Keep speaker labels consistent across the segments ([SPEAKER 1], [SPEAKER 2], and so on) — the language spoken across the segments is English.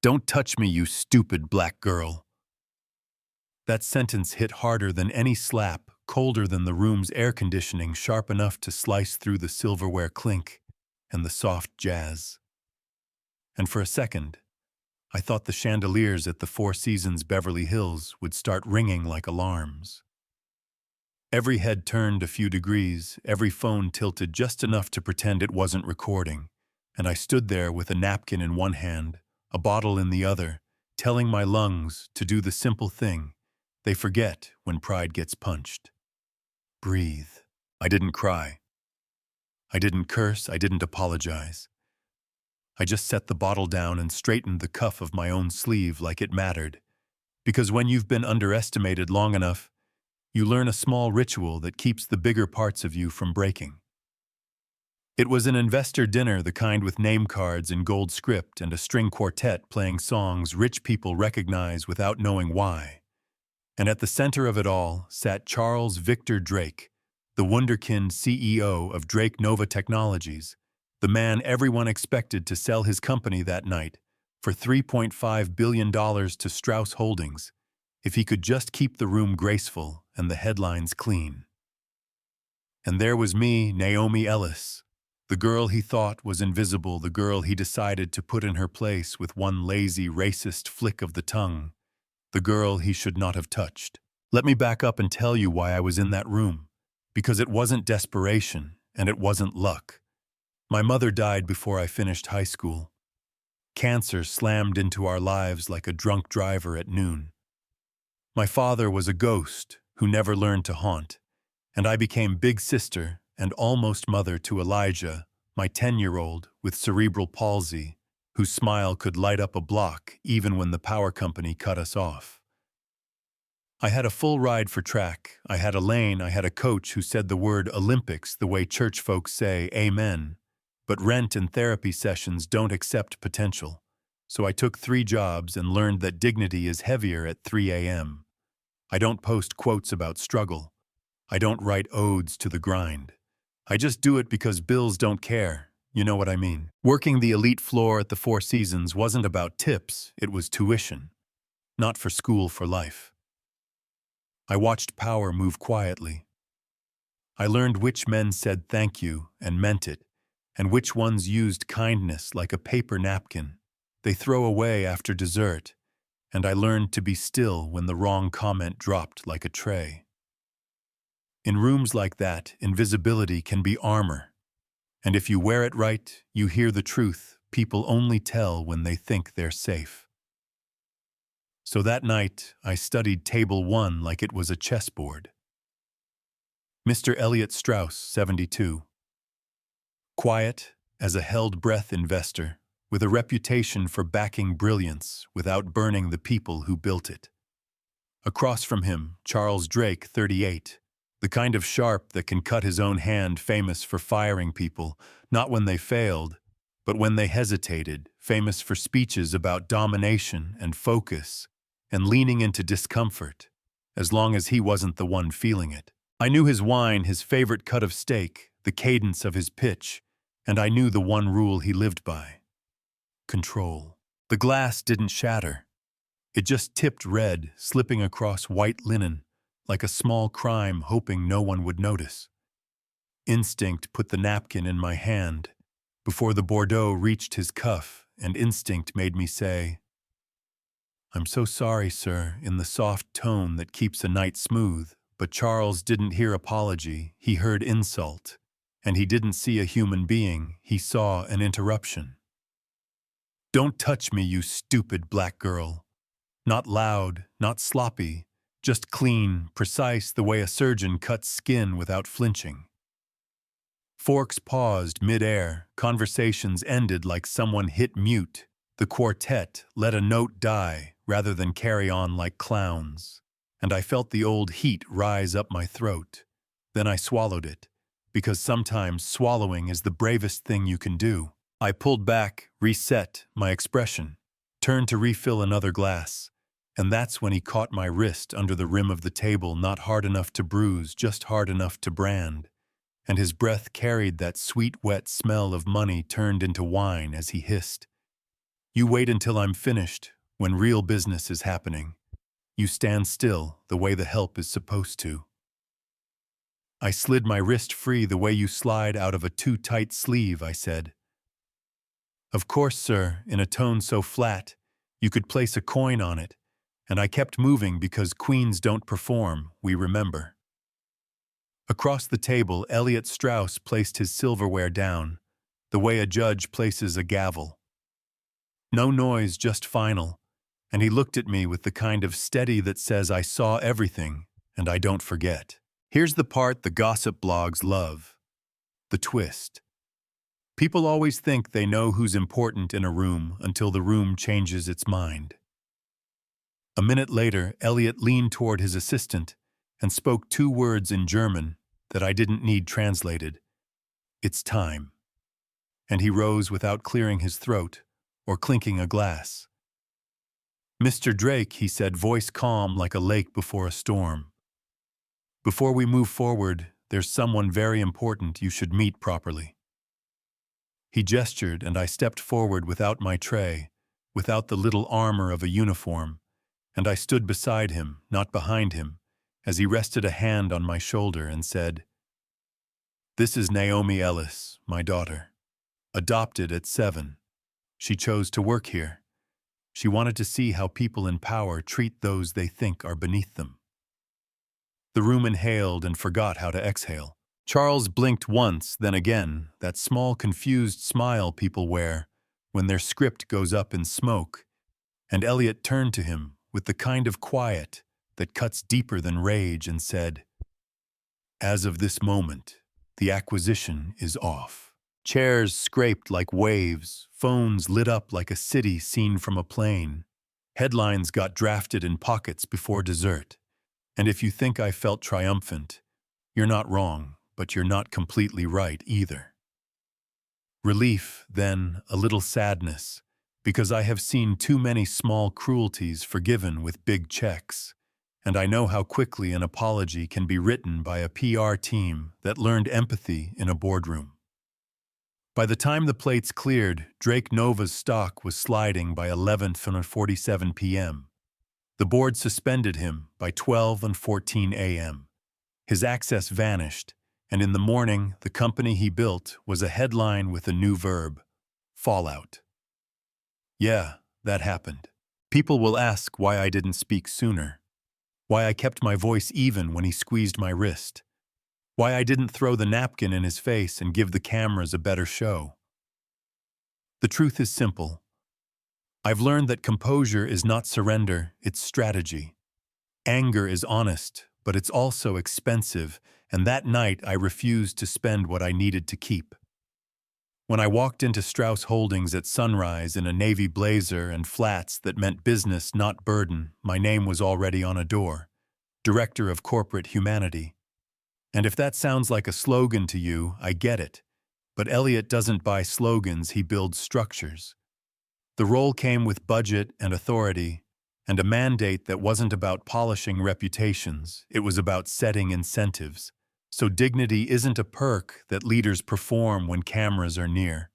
[SPEAKER 1] Don't touch me, you stupid black girl. That sentence hit harder than any slap, colder than the room's air conditioning, sharp enough to slice through the silverware clink and the soft jazz. And for a second, I thought the chandeliers at the Four Seasons Beverly Hills would start ringing like alarms. Every head turned a few degrees, every phone tilted just enough to pretend it wasn't recording, and I stood there with a napkin in one hand, a bottle in the other, telling my lungs to do the simple thing they forget when pride gets punched. Breathe. I didn't cry. I didn't curse, I didn't apologize. I just set the bottle down and straightened the cuff of my own sleeve like it mattered. Because when you've been underestimated long enough, you learn a small ritual that keeps the bigger parts of you from breaking. It was an investor dinner, the kind with name cards in gold script and a string quartet playing songs rich people recognize without knowing why. And at the center of it all sat Charles Victor Drake, the wunderkind CEO of Drake Nova Technologies, the man everyone expected to sell his company that night for $3.5 billion to Strauss Holdings, if he could just keep the room graceful and the headlines clean. And there was me, Naomi Ellis, the girl he thought was invisible, the girl he decided to put in her place with one lazy, racist flick of the tongue, the girl he should not have touched. Let me back up and tell you why I was in that room, because it wasn't desperation and it wasn't luck. My mother died before I finished high school. Cancer slammed into our lives like a drunk driver at noon. My father was a ghost who never learned to haunt, and I became big sister and almost mother to Elijah, my 10-year-old with cerebral palsy, whose smile could light up a block even when the power company cut us off. I had a full ride for track, I had a lane, I had a coach who said the word Olympics the way church folks say amen, but rent and therapy sessions don't accept potential, so I took 3 jobs and learned that dignity is heavier at 3 a.m. I don't post quotes about struggle. I don't write odes to the grind. I just do it because bills don't care. You know what I mean? Working the elite floor at the Four Seasons wasn't about tips, it was tuition. Not for school, for life. I watched power move quietly. I learned which men said thank you and meant it, and which ones used kindness like a paper napkin they throw away after dessert, and I learned to be still when the wrong comment dropped like a tray. In rooms like that, invisibility can be armor, and if you wear it right, you hear the truth people only tell when they think they're safe. So that night, I studied Table 1 like it was a chessboard. Mr. Elliot Strauss, 72. Quiet as a held-breath investor, with a reputation for backing brilliance without burning the people who built it. Across from him, Charles Drake, 38, the kind of sharp that can cut his own hand, famous for firing people, not when they failed, but when they hesitated, famous for speeches about domination and focus, and leaning into discomfort, as long as he wasn't the one feeling it. I knew his wine, his favorite cut of steak, the cadence of his pitch, and I knew the one rule he lived by. Control. The glass didn't shatter. It just tipped red, slipping across white linen, like a small crime hoping no one would notice. Instinct put the napkin in my hand before the Bordeaux reached his cuff, and instinct made me say, "I'm so sorry, sir," in the soft tone that keeps a night smooth. But Charles didn't hear apology, he heard insult. And he didn't see a human being, he saw an interruption. "Don't touch me, you stupid black girl." Not loud, not sloppy, just clean, precise, the way a surgeon cuts skin without flinching. Forks paused mid-air, conversations ended like someone hit mute. The quartet let a note die rather than carry on like clowns. And I felt the old heat rise up my throat. Then I swallowed it, because sometimes swallowing is the bravest thing you can do. I pulled back, reset my expression, turned to refill another glass, and that's when he caught my wrist under the rim of the table, not hard enough to bruise, just hard enough to brand. And his breath carried that sweet, wet smell of money turned into wine as he hissed, You wait until I'm finished, when real business is happening. You stand still, the way the help is supposed to. I slid my wrist free the way you slide out of a too tight sleeve, I said. Of course, sir, in a tone so flat, you could place a coin on it, and I kept moving because queens don't perform, we remember. Across the table, Elliot Strauss placed his silverware down, the way a judge places a gavel. No noise, just final, and he looked at me with the kind of steady that says I saw everything, and I don't forget. Here's the part the gossip blogs love. The twist. People always think they know who's important in a room until the room changes its mind. A minute later, Elliot leaned toward his assistant and spoke 2 words in German that I didn't need translated. It's time. And he rose without clearing his throat or clinking a glass. Mr. Drake, he said, voice calm like a lake before a storm. Before we move forward, there's someone very important you should meet properly. He gestured, and I stepped forward without my tray, without the little armor of a uniform, and I stood beside him, not behind him, as he rested a hand on my shoulder and said, "This is Naomi Ellis, my daughter. Adopted at 7. She chose to work here. She wanted to see how people in power treat those they think are beneath them." The room inhaled and forgot how to exhale. Charles blinked once, then again, that small confused smile people wear when their script goes up in smoke, and Elliot turned to him with the kind of quiet that cuts deeper than rage and said, "As of this moment, the acquisition is off." Chairs scraped like waves, phones lit up like a city seen from a plane. Headlines got drafted in pockets before dessert. And if you think I felt triumphant, you're not wrong, but you're not completely right either. Relief, then, a little sadness, because I have seen too many small cruelties forgiven with big checks, and I know how quickly an apology can be written by a PR team that learned empathy in a boardroom. By the time the plates cleared, Drake Nova's stock was sliding by 11:47 p.m. The board suspended him by 12:14 a.m. His access vanished, and in the morning, the company he built was a headline with a new verb, fallout. Yeah, that happened. People will ask why I didn't speak sooner, why I kept my voice even when he squeezed my wrist, why I didn't throw the napkin in his face and give the cameras a better show. The truth is simple. I've learned that composure is not surrender, it's strategy. Anger is honest, but it's also expensive, and that night I refused to spend what I needed to keep. When I walked into Strauss Holdings at sunrise in a navy blazer and flats that meant business, not burden, my name was already on a door, Director of Corporate Humanity. And if that sounds like a slogan to you, I get it. But Elliot doesn't buy slogans, he builds structures. The role came with budget and authority, and a mandate that wasn't about polishing reputations, it was about setting incentives. So dignity isn't a perk that leaders perform when cameras are near.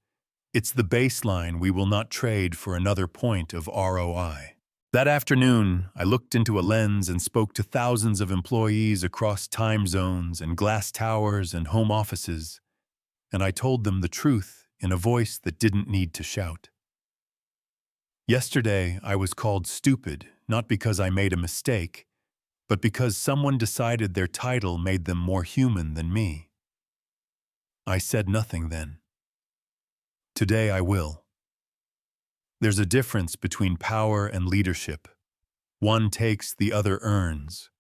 [SPEAKER 1] It's the baseline we will not trade for another point of ROI. That afternoon, I looked into a lens and spoke to thousands of employees across time zones and glass towers and home offices, and I told them the truth in a voice that didn't need to shout. Yesterday, I was called stupid, not because I made a mistake, but because someone decided their title made them more human than me. I said nothing then. Today I will. There's a difference between power and leadership. One takes, the other earns.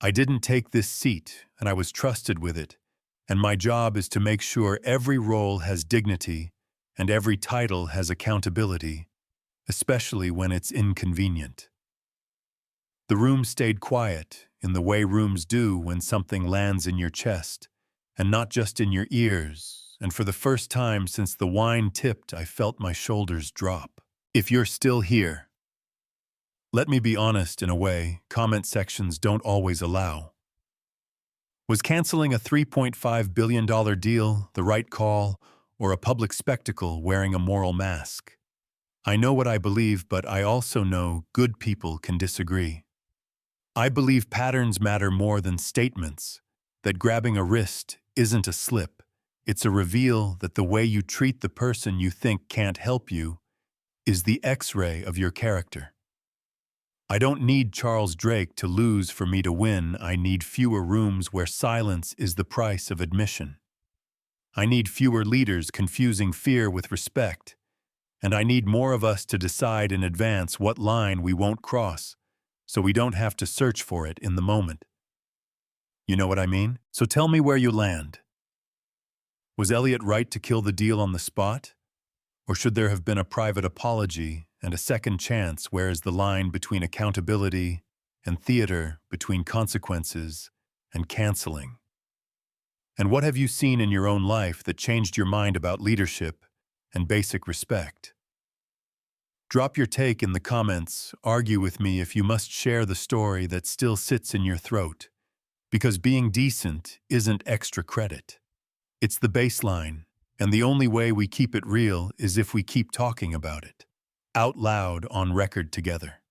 [SPEAKER 1] I didn't take this seat, and I was trusted with it, and my job is to make sure every role has dignity and every title has accountability, especially when it's inconvenient. The room stayed quiet, in the way rooms do when something lands in your chest, and not just in your ears, and for the first time since the wine tipped, I felt my shoulders drop. If you're still here, let me be honest in a way comment sections don't always allow. Was canceling a $3.5 billion deal the right call, or a public spectacle wearing a moral mask? I know what I believe, but I also know good people can disagree. I believe patterns matter more than statements, that grabbing a wrist isn't a slip. It's a reveal that the way you treat the person you think can't help you is the X-ray of your character. I don't need Charles Drake to lose for me to win. I need fewer rooms where silence is the price of admission. I need fewer leaders confusing fear with respect. And I need more of us to decide in advance what line we won't cross, so we don't have to search for it in the moment. You know what I mean? So tell me where you land. Was Elliot right to kill the deal on the spot? Or should there have been a private apology and a second chance? Where is the line between accountability and theater, between consequences and canceling? And what have you seen in your own life that changed your mind about leadership and basic respect? Drop your take in the comments. Argue with me if you must share the story that still sits in your throat. Because being decent isn't extra credit. It's the baseline, and the only way we keep it real is if we keep talking about it. Out loud on record together.